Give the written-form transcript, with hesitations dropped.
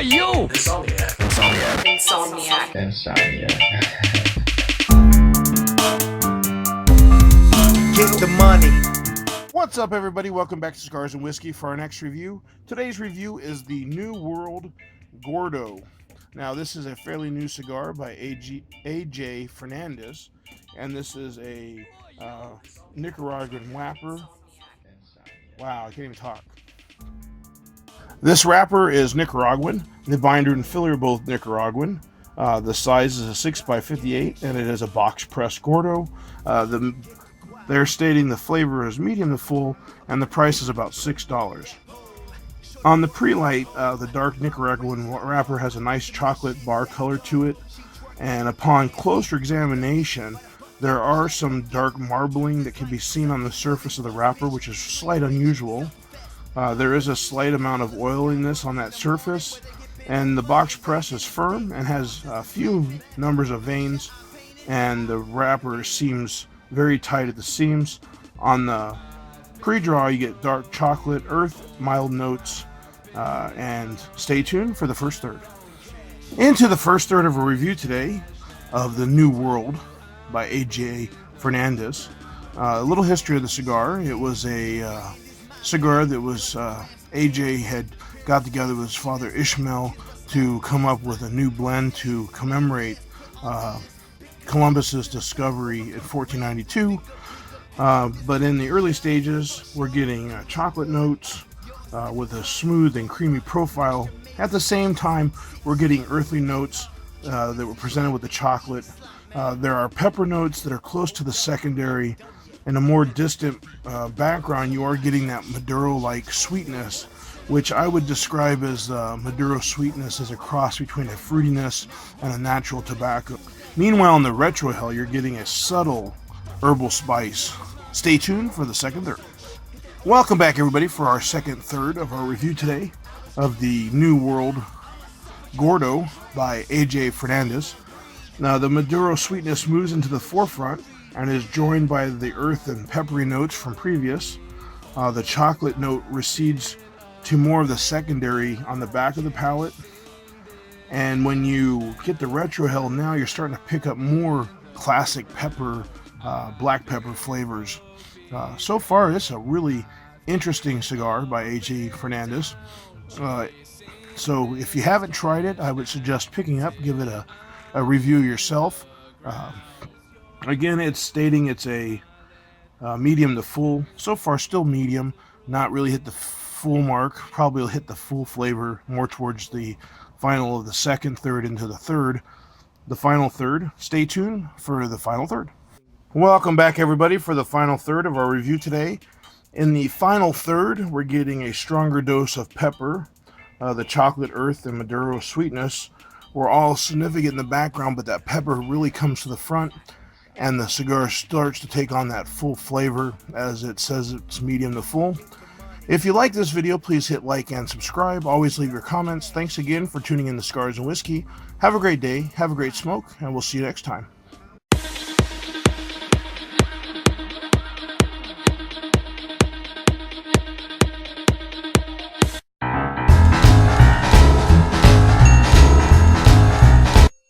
are you? Insomniac. Get the money. What's up, everybody? Welcome back to Cigars and Whiskey for our next review. Today's review is the New World Gordo. Now, this is a fairly new cigar by AJ Fernandez, and this is a Nicaraguan wrapper. Wow, I can't even talk. This wrapper is Nicaraguan. The binder and filler are both Nicaraguan. The size is a 6x58, and it is a box press Gordo. They're stating the flavor is medium to full, and the price is about $6. On the pre-light, the dark Nicaraguan wrapper has a nice chocolate bar color to it, and upon closer examination, there are some dark marbling that can be seen on the surface of the wrapper, which is slight unusual. There is a slight amount of oiliness on that surface, and the box press is firm and has a few numbers of veins, and the wrapper seems very tight at the seams. On the pre-draw, you get dark chocolate, earth, mild notes, and stay tuned for the first third. Into the first third of a review today of the New World by AJ Fernandez. A little history of the cigar. It was a cigar that was AJ had got together with his father Ishmael to come up with a new blend to commemorate Columbus's discovery in 1492. But in the early stages, we're getting chocolate notes with a smooth and creamy profile. At the same time, we're getting earthy notes that were presented with the chocolate. There are pepper notes that are close to the secondary. In a more distant background, you are getting that Maduro-like sweetness, which I would describe as Maduro sweetness as a cross between a fruitiness and a natural tobacco. Meanwhile, in the retrohale, you're getting a subtle herbal spice. Stay tuned for the second third. Welcome back, everybody, for our second third of our review today of the New World Gordo by AJ Fernandez. Now, the Maduro sweetness moves into the forefront and is joined by the earth and peppery notes from previous. The chocolate note recedes to more of the secondary on the back of the palate. And when you get the retrohale now, you're starting to pick up more classic pepper, black pepper flavors. So far, it's a really interesting cigar by AJ Fernandez. So if you haven't tried it, I would suggest picking up, give it a review yourself. Again, it's stating it's a medium to full. So far, still medium. Not really hit the full mark. Probably will hit the full flavor more towards the final of the second third into the third. The final third. Stay tuned for the final third. Welcome back, everybody, for the final third of our review today. In the final third, we're getting a stronger dose of pepper. The chocolate, earth, and Maduro sweetness were all significant in the background, but that pepper really comes to the front, and the cigar starts to take on that full flavor as it says it's medium to full. If you like this video, please hit like and subscribe. Always leave your comments. Thanks again for tuning in to Cigars and Whiskey. Have a great day, have a great smoke, and we'll see you next time.